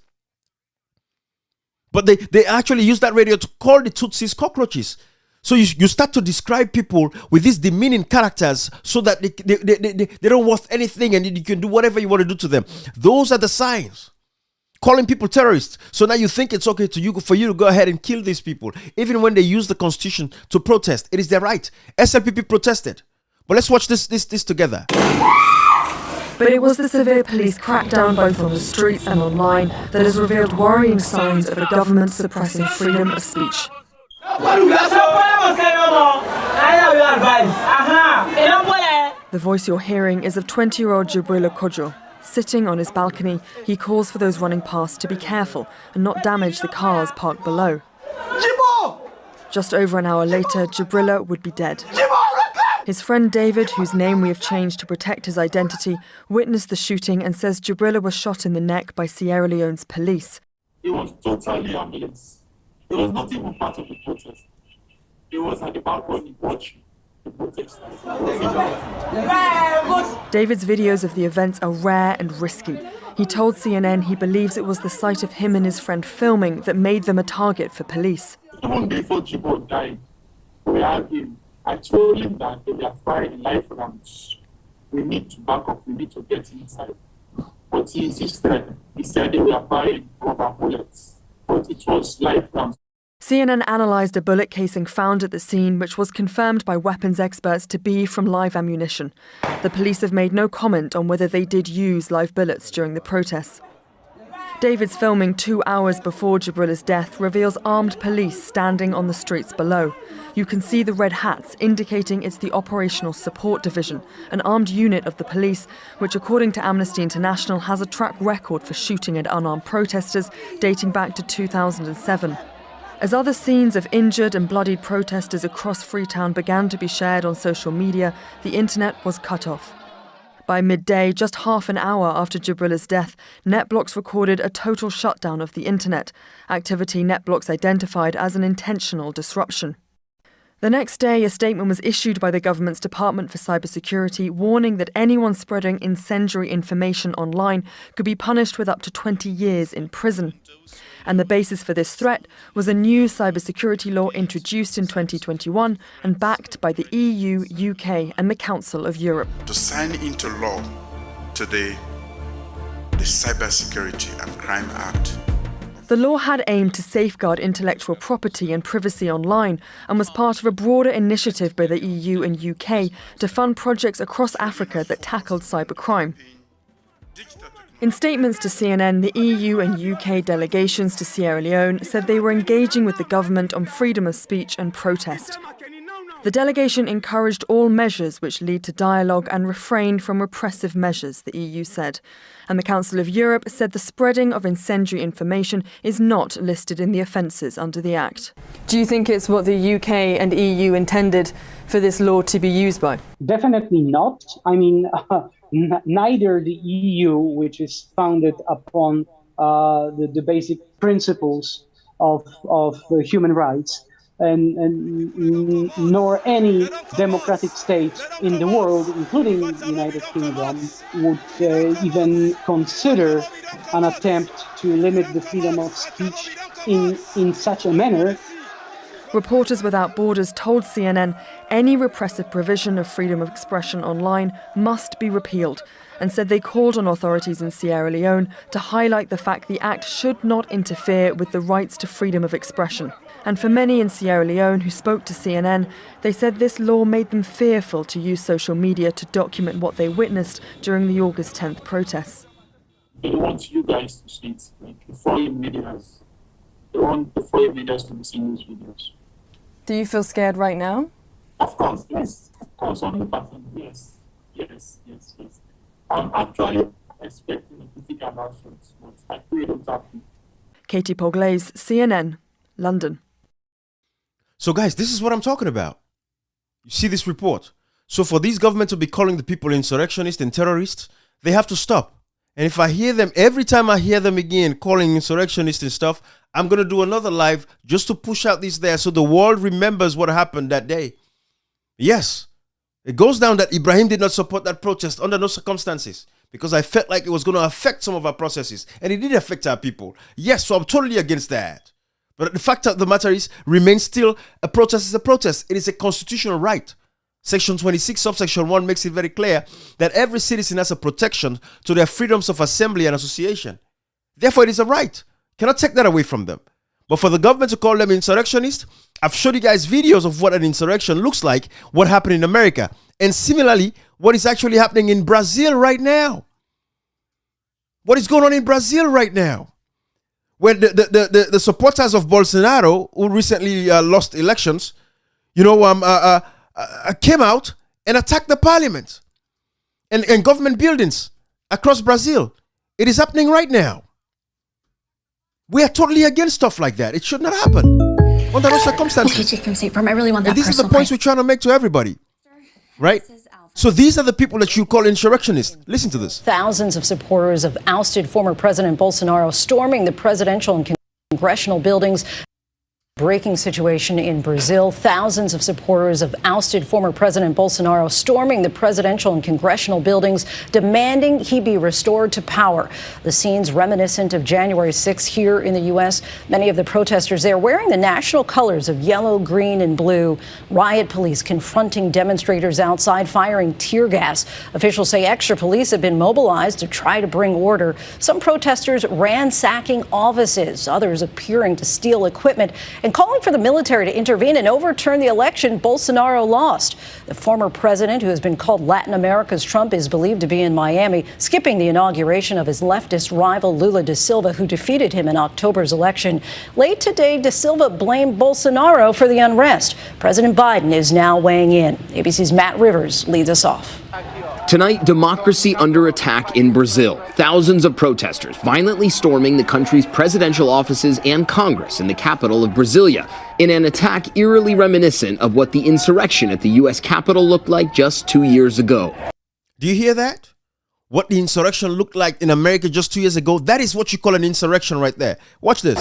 But they actually use that radio to call the Tutsis cockroaches. So you start to describe people with these demeaning characters so that they don't worth anything and you can do whatever you want to do to them. Those are the signs. Calling people terrorists. So now you think it's okay for you to go ahead and kill these people. Even when they use the constitution to protest. It is their right. SLPP protested. But let's watch this together. But it was the severe police crackdown both on the streets and online that has revealed worrying signs of a government suppressing freedom of speech. The voice you're hearing is of 20-year-old Jibrila Kojo. Sitting on his balcony, he calls for those running past to be careful and not damage the cars parked below. Just over an hour later, Jibrila would be dead. His friend David, whose name we have changed to protect his identity, witnessed the shooting and says Jibrila was shot in the neck by Sierra Leone's police. It was totally harmless. It was not even part of the protest. It was at the balcony watching the protest. David's videos of the events are rare and risky. He told CNN he believes it was the sight of him and his friend filming that made them a target for police. Even before Jibo died, we had him. I told him that they are firing life rounds. We need to back up, we need to get inside. But he insisted. He said they were firing rubber bullets, but it was life rounds. CNN analysed a bullet casing found at the scene, which was confirmed by weapons experts to be from live ammunition. The police have made no comment on whether they did use live bullets during the protests. David's filming 2 hours before Jibrila's death reveals armed police standing on the streets below. You can see the red hats, indicating it's the Operational Support Division, an armed unit of the police, which according to Amnesty International has a track record for shooting at unarmed protesters dating back to 2007. As other scenes of injured and bloodied protesters across Freetown began to be shared on social media, the internet was cut off. By midday, just half an hour after Jibrila's death, NetBlocks recorded a total shutdown of the internet, activity NetBlocks identified as an intentional disruption. The next day, a statement was issued by the government's Department for Cybersecurity warning that anyone spreading incendiary information online could be punished with up to 20 years in prison. And the basis for this threat was a new cybersecurity law introduced in 2021 and backed by the EU, UK and the Council of Europe. To sign into law today the Cybersecurity and Crime Act. The law had aimed to safeguard intellectual property and privacy online and was part of a broader initiative by the EU and UK to fund projects across Africa that tackled cybercrime. In statements to CNN, the EU and UK delegations to Sierra Leone said they were engaging with the government on freedom of speech and protest. The delegation encouraged all measures which lead to dialogue and refrained from repressive measures, the EU said. And the Council of Europe said the spreading of incendiary information is not listed in the offences under the Act. Do you think it's what the UK and EU intended for this law to be used by? Definitely not. I mean, neither the EU, which is founded upon the basic principles of human rights, nor any democratic state in the world, including the United Kingdom, would even consider an attempt to limit the freedom of speech in such a manner. Reporters Without Borders told CNN any repressive provision of freedom of expression online must be repealed, and said they called on authorities in Sierra Leone to highlight the fact the act should not interfere with the rights to freedom of expression. And for many in Sierra Leone who spoke to CNN, they said this law made them fearful to use social media to document what they witnessed during the August 10th protests. They want you guys to see it, like the foreign media. They want the foreign media to be seeing these videos. Do you feel scared right now? Of course, yes. Of course, 100%. Yes. I'm actually expecting to think about it, but I pray it don't happen. Katie Poglaze, CNN, London. So guys, this is what I'm talking about. You see this report. So for these governments to be calling the people insurrectionists and terrorists, they have to stop. And if I hear them, every time I hear them again calling insurrectionists and stuff, I'm going to do another live just to push out this there so the world remembers what happened that day. Yes, it goes down that Ibrahim did not support that protest under no circumstances because I felt like it was going to affect some of our processes. And it did affect our people. Yes, so I'm totally against that. But the fact of the matter is, remains still, a protest is a protest. It is a constitutional right. Section 26, subsection 1 makes it very clear that every citizen has a protection to their freedoms of assembly and association. Therefore, it is a right. Cannot take that away from them. But for the government to call them insurrectionists, I've showed you guys videos of what an insurrection looks like, what happened in America, and similarly, what is actually happening in Brazil right now. What is going on in Brazil right now? Where the supporters of Bolsonaro, who recently lost elections, came out and attacked the parliament and government buildings across Brazil. It is happening right now. We are totally against stuff like that. It should not happen under those circumstances. From State Farm, I really want that. And these are the points we're trying to make to everybody, right? So these are the people that you call insurrectionists. Listen to this. Thousands of supporters of ousted former President Bolsonaro storming the presidential and congressional buildings. Breaking situation in Brazil. Thousands of supporters of ousted former President Bolsonaro storming the presidential and congressional buildings, demanding he be restored to power. The scenes reminiscent of January 6th here in the U.S. Many of the protesters there wearing the national colors of yellow, green, and blue. Riot police confronting demonstrators outside, firing tear gas. Officials say extra police have been mobilized to try to bring order. Some protesters ransacking offices, others appearing to steal equipment and calling for the military to intervene and overturn the election Bolsonaro lost. The former president, who has been called Latin America's Trump, is believed to be in Miami, skipping the inauguration of his leftist rival Lula da Silva, who defeated him in October's election. Late today, da Silva blamed Bolsonaro for the unrest. President Biden is now weighing in. ABC's Matt Rivers leads us off. Tonight, democracy under attack in Brazil. Thousands of protesters violently storming the country's presidential offices and Congress in the capital of Brasilia in an attack eerily reminiscent of what the insurrection at the U.S. Capitol looked like just 2 years ago. Do you hear that? What the insurrection looked like in America just 2 years ago? That is what you call an insurrection right there. Watch this.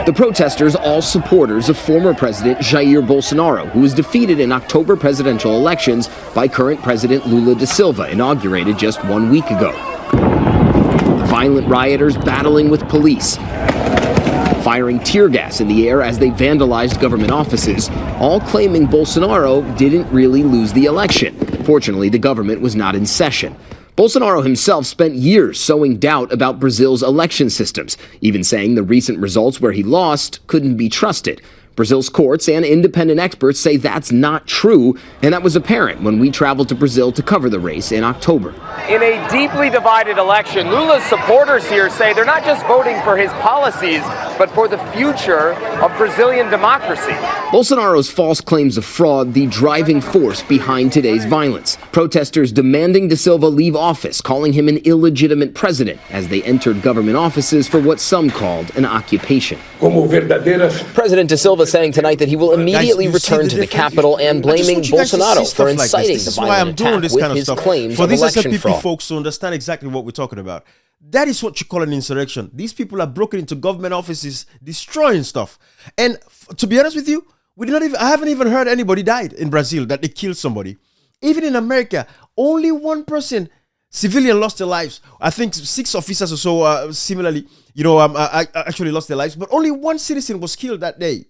The protesters, all supporters of former President Jair Bolsonaro, who was defeated in October presidential elections by current President Lula da Silva, inaugurated just 1 week ago. The violent rioters battling with police, firing tear gas in the air as they vandalized government offices, all claiming Bolsonaro didn't really lose the election. Fortunately, the government was not in session. Bolsonaro himself spent years sowing doubt about Brazil's election systems, even saying the recent results where he lost couldn't be trusted. Brazil's courts and independent experts say that's not true, and that was apparent when we traveled to Brazil to cover the race in October. In a deeply divided election, Lula's supporters here say they're not just voting for his policies, but for the future of Brazilian democracy. Bolsonaro's false claims of fraud, the driving force behind today's violence. Protesters demanding da Silva leave office, calling him an illegitimate president as they entered government offices for what some called an occupation. President da Silva saying tonight that he will immediately return to the Capitol and blaming Bolsonaro for inciting the violent attack with his claims of election fraud. Folks to understand exactly what we're talking about. That is what you call an insurrection. These people are broken into government offices, destroying stuff. And to be honest with you, I haven't even heard anybody died in Brazil, that they killed somebody. Even in America, only one person, civilian, lost their lives. I think 6 officers or so, similarly, actually lost their lives. But only one citizen was killed that day.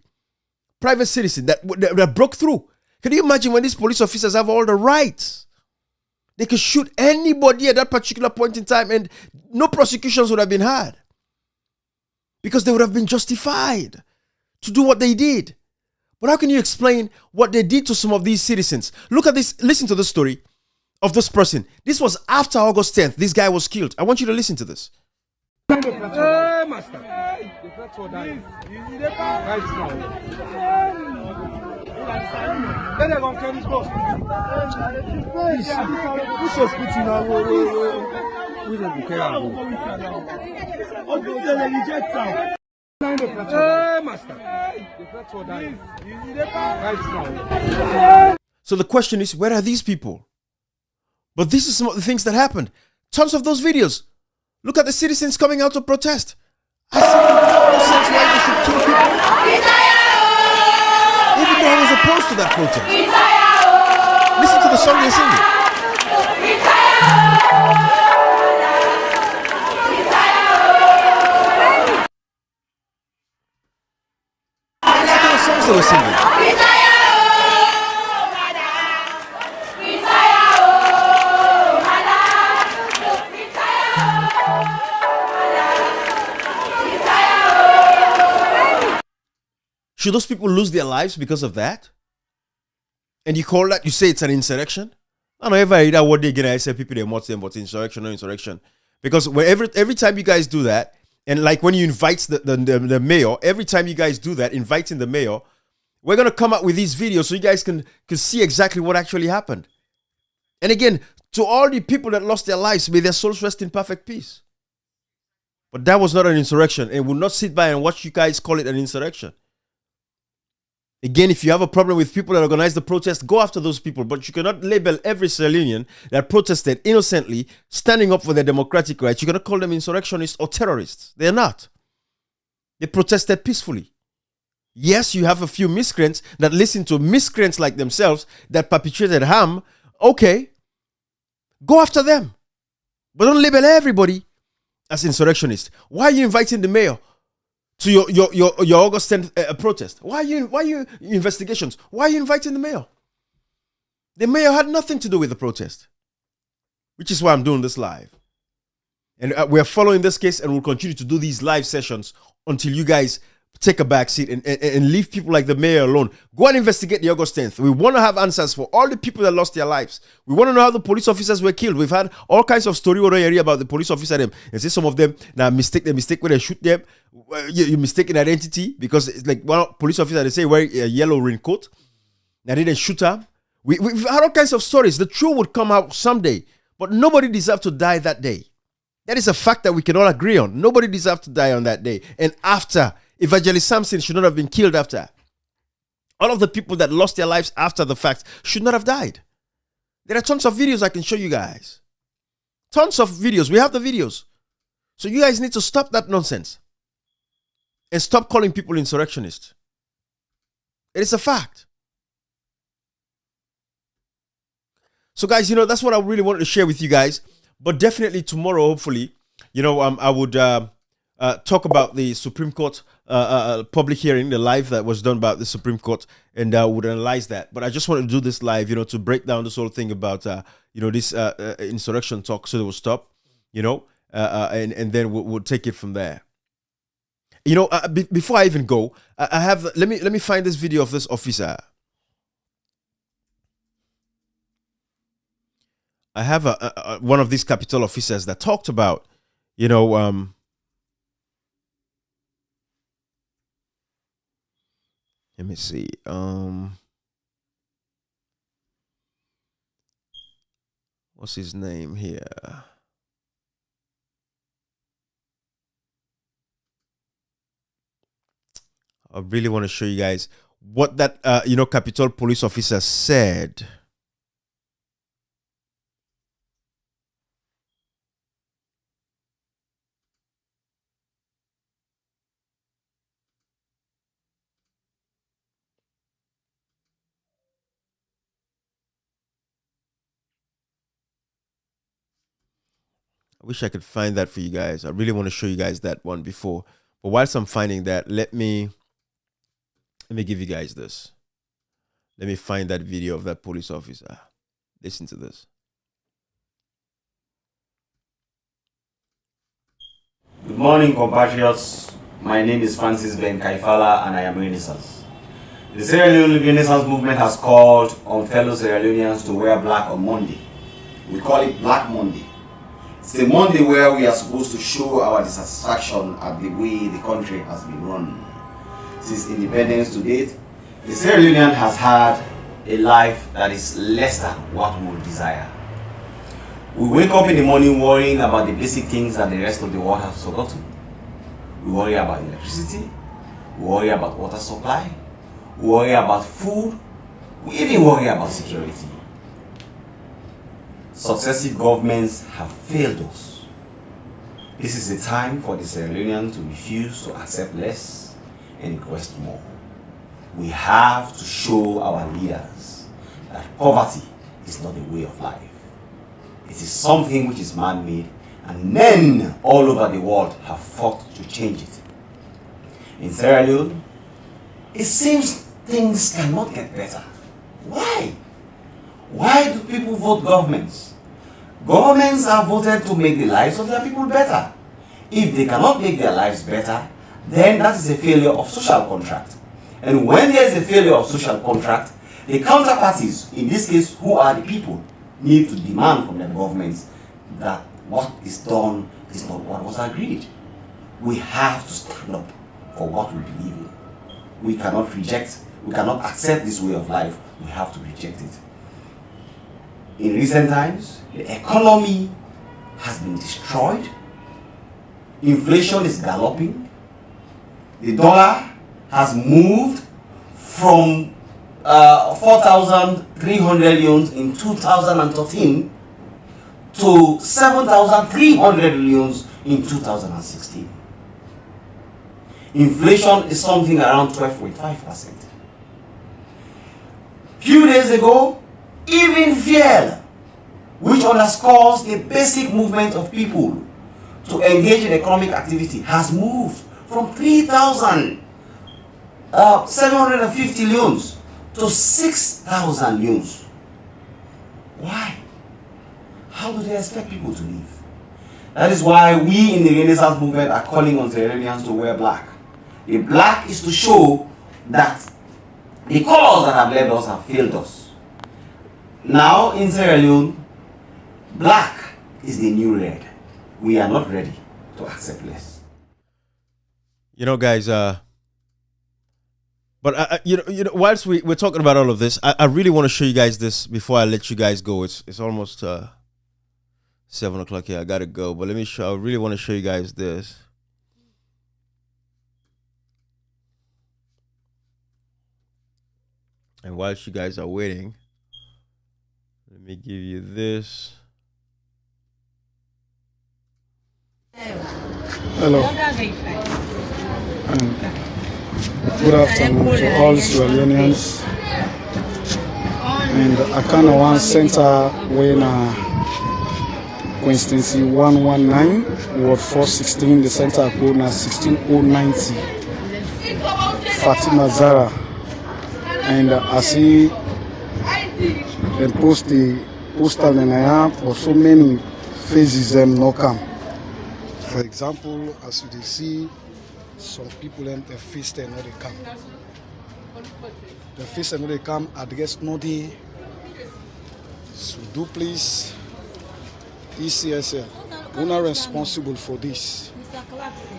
Private citizen that broke through. Can you imagine when these police officers have all the rights? They could shoot anybody at that particular point in time and no prosecutions would have been had. Because they would have been justified to do what they did. But how can you explain what they did to some of these citizens? Look at this. Listen to the story of this person. This was after August 10th. This guy was killed. I want you to listen to this. So the question is, where are these people? But this is some of the things that happened. Tons of those videos. Look at the citizens coming out to protest. I see no sense why they should kill people. Even though I was opposed to that protest. Listen to the song they're singing. Listen to the songs they were singing. Should those people lose their lives because of that? And you call that, you say it's an insurrection? I don't know, every that what they get, I say people they want them, but insurrection, no insurrection. Because every time you guys do that, and like when you invite the mayor, every time you guys do that, inviting the mayor, we're going to come up with these videos so you guys can see exactly what actually happened. And again, to all the people that lost their lives, may their souls rest in perfect peace. But that was not an insurrection, and we'll not sit by and watch you guys call it an insurrection. Again, if you have a problem with people that organize the protest, go after those people. But you cannot label every Sierra Leonean that protested innocently, standing up for their democratic rights. You cannot call them insurrectionists or terrorists. They're not. They protested peacefully. Yes, you have a few miscreants that listen to miscreants like themselves that perpetrated harm. Okay, go after them. But don't label everybody as insurrectionists. Why are you inviting the mayor to your August 10th protest? Why are you investigations? Why are you inviting the mayor? The mayor had nothing to do with the protest, which is why I'm doing this live. And we're following this case, and we'll continue to do these live sessions until you guys take a back seat and leave people like the mayor alone. Go and investigate the August 10th. We want to have answers for all the people that lost their lives. We want to know how the police officers were killed. We've had all kinds of story over area about the police officer them. And say some of them now mistake when they shoot them. You mistaken identity because it's like one police officer they say wear a yellow raincoat. Now they didn't shoot her. We've had all kinds of stories. The truth would come out someday, but nobody deserved to die that day. That is a fact that we can all agree on. Nobody deserved to die on that day. And after, Evangelist Samson should not have been killed after. All of the people that lost their lives after the fact should not have died. There are tons of videos I can show you guys. Tons of videos. We have the videos. So you guys need to stop that nonsense. And stop calling people insurrectionists. It is a fact. So guys, that's what I really wanted to share with you guys. But definitely tomorrow, hopefully, I would talk about the Supreme Court public hearing, the live that was done by the Supreme Court, and would analyze that. But I just wanted to do this live, to break down this whole thing about, this insurrection talk, so it will stop, and then we'll take it from there. Before I even go, I have let me find this video of this officer. I have one of these Capitol officers that talked about, let me see. What's his name here? I really want to show you guys what that Capitol police officer said. I wish I could find that for you guys. I really want to show you guys that one before. But whilst I'm finding that, let me give you guys this. Let me find that video of that police officer. Listen to this. Good morning, compatriots. My name is Francis Ben Kaifala and I am Renaissance. The Sierra Leone Renaissance movement has called on fellow Sierra Leoneans to wear black on Monday. We call it Black Monday. It's a Monday where we are supposed to show our dissatisfaction at the way the country has been run. Since independence to date, the Sierra Leonean has had a life that is less than what we would desire. We wake up in the morning worrying about the basic things that the rest of the world has forgotten. We worry about electricity, we worry about water supply, we worry about food, we even worry about security. Successive governments have failed us. This is a time for the Sierra Leonean to refuse to accept less and request more. We have to show our leaders that poverty is not a way of life. It is something which is man-made, and men all over the world have fought to change it. In Sierra Leone, it seems things cannot get better. Why? Why do people vote governments? Governments are voted to make the lives of their people better. If they cannot make their lives better, then that is a failure of social contract. And when there is a failure of social contract, the counterparties, in this case, who are the people, need to demand from the governments that what is done is not what was agreed. We have to stand up for what we believe in. We cannot reject, we cannot accept this way of life. We have to reject it. In recent times, the economy has been destroyed. Inflation is galloping. The dollar has moved from 4,300 leones in 2013 to 7,300 leones in 2016. Inflation is something around 12.5%. Few days ago, even fuel, which underscores the basic movement of people to engage in economic activity, has moved from 3,750 leones to 6,000 leones. Why? How do they expect people to live? That is why we in the Renaissance movement are calling on Sierra Leoneans to wear black. The black is to show that the colors that have led us have failed us. Now in Sierra Leone, black is the new red. We are not ready to accept less. You know, guys, but you know, whilst we're talking about all of this, I really want to show you guys this before I let you guys go. It's almost 7 o'clock here. I gotta go, but let me show. I really want to show you guys this. And whilst you guys are waiting, let me give you this. Hello. Good afternoon to all Sierra Leoneans. And I kind of want center when constituency 119, Ward 416, the center code na 16090. Fatima Zara. And I see and post the postal and I have for so many faces them no come. For example, as you see, some people and their face they know they come. The face they know they come, address no they. So do please, ECSL, we're not responsible for this.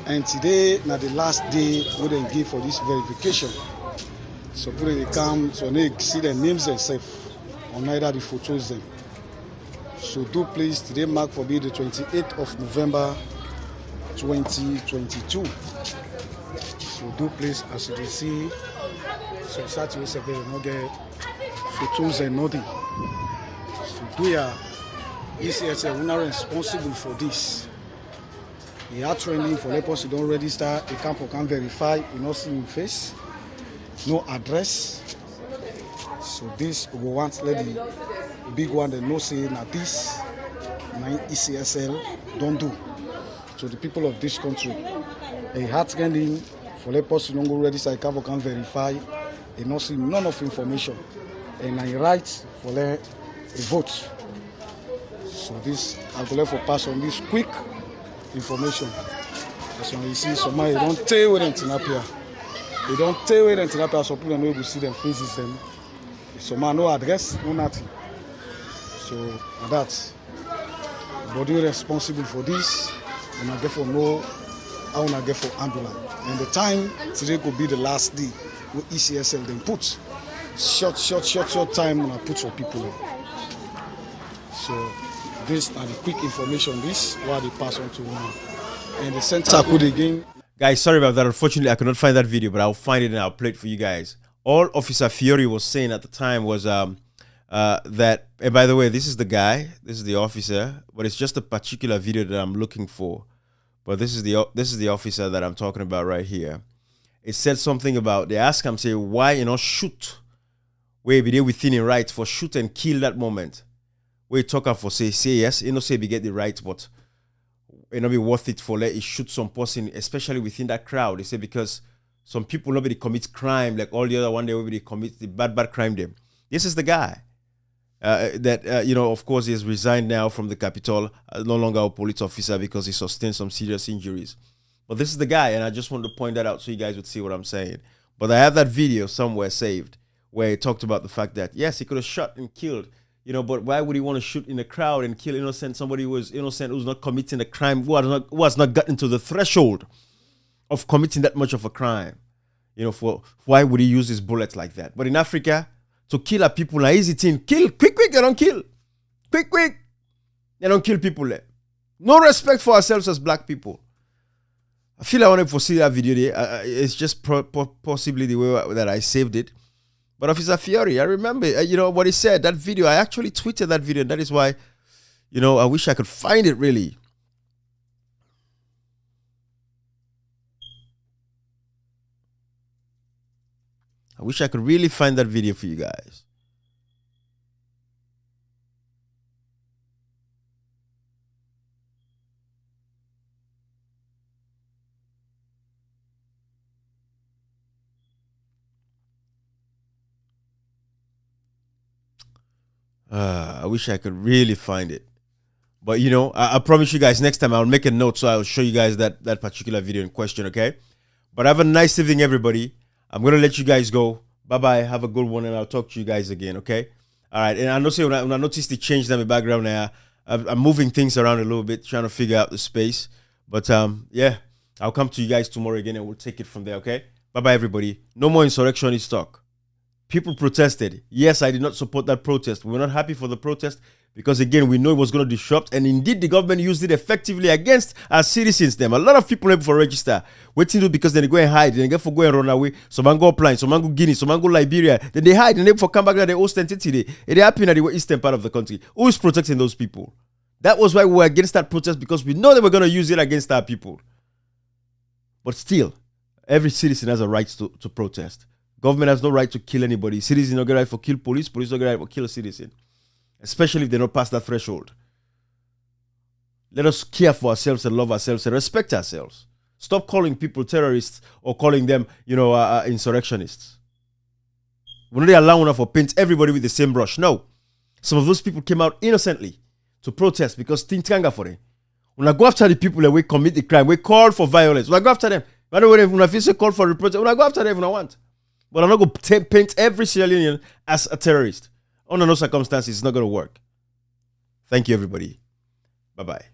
And today, now the last day we didn't give for this verification. So people they come, so they see their names themselves on either the photos them. So do please, today mark for me the 28th of November 2022. So do please, as you see, so Saturday they not get photos and nothing. So do ya ECSL, we're not responsible for this. We are training for lepers who don't register, the camp can verify, you not see your face, no address. So this we want let the big one that no say now this ECSL don't do to the people of this country. A heartrending for let us not go ready so can verify a not see none of information and I right for a vote. So this I go for pass on this quick information. As you see, somebody don't tell where they up here. They don't tell where they up here, so people know to see them faces them. Somebody no address, no nothing. So that's body responsible for this, and I therefore know how I get for ambulance. And the time today could be the last day with ECSL then put short time when I put for people. So this are the quick information. This what they pass on to now. And the center could again. Guys, sorry about that. Unfortunately, I could not find that video, but I'll find it and I'll play it for you guys. All Officer Fiore was saying at the time was that, and by the way, this is the guy, this is the officer, but it's just a particular video that I'm looking for. But this is the officer that I'm talking about right here. It said something about, they asked him, say, why you know shoot? Where be they within the right for shoot and kill that moment? Where you talk for say yes, you know say we get the right, but it not be worth it for let it shoot some person, especially within that crowd. They say because some people nobody commits crime like all the other one day nobody commits the bad crime them. This is the guy that you know, of course, he has resigned now from the Capitol, no longer a police officer because he sustained some serious injuries. But this is the guy, and I just wanted to point that out so you guys would see what I'm saying. But I have that video somewhere saved where he talked about the fact that yes, he could have shot and killed. You know, but why would he want to shoot in the crowd and kill innocent somebody who was innocent, who's not committing a crime, who has not gotten to the threshold of committing that much of a crime? You know, why would he use his bullets like that? But in Africa, to kill a people, an easy thing. Kill, quick, they don't kill. Quick, they don't kill people there. No respect for ourselves as black people. I feel I wanted to see that video there. It's just possibly the way that I saved it. But Officer Fiore, I remember, you know, what he said, that video, I actually tweeted that video. And that is why, you know, I wish I could find it really. I wish I could really find that video for you guys. I wish I could really find it. But, you know, I promise you guys next time I'll make a note so I'll show you guys that particular video in question, okay? But have a nice evening, everybody. I'm going to let you guys go. Bye-bye. Have a good one, and I'll talk to you guys again, okay? All right. And I know when I noticed the change in the background now, I'm moving things around a little bit, trying to figure out the space. But, yeah, I'll come to you guys tomorrow again, and we'll take it from there, okay? Bye-bye, everybody. No more insurrectionist talk. People protested. Yes, I did not support that protest. We were not happy for the protest because, again, we know it was going to disrupt. And indeed, the government used it effectively against our citizens. Them. A lot of people able for register. Waiting to because then they go and hide. Then they get for go and run away. Some man go applying. Some man go Guinea. Some man go Liberia. Then they hide. And they for come back to the host entity. They happen at the eastern part of the country. Who is protecting those people? That was why we were against that protest, because we know they were going to use it against our people. But still, every citizen has a right to protest. Government has no right to kill anybody. Citizens don't get right for kill police. Police don't get right for kill a citizen. Especially if they don't pass that threshold. Let us care for ourselves and love ourselves and respect ourselves. Stop calling people terrorists or calling them, you know, insurrectionists. We're not allowing enough to paint everybody with the same brush. No. Some of those people came out innocently to protest because things can't go for them. When I go after the people that we commit the crime, we call for violence. When I go after them, by the way, when I feel say call for the protest, when I go after them, when I want. But I'm not going to paint every Sierra Leonean as a terrorist. Under no circumstances, it's not going to work. Thank you, everybody. Bye-bye.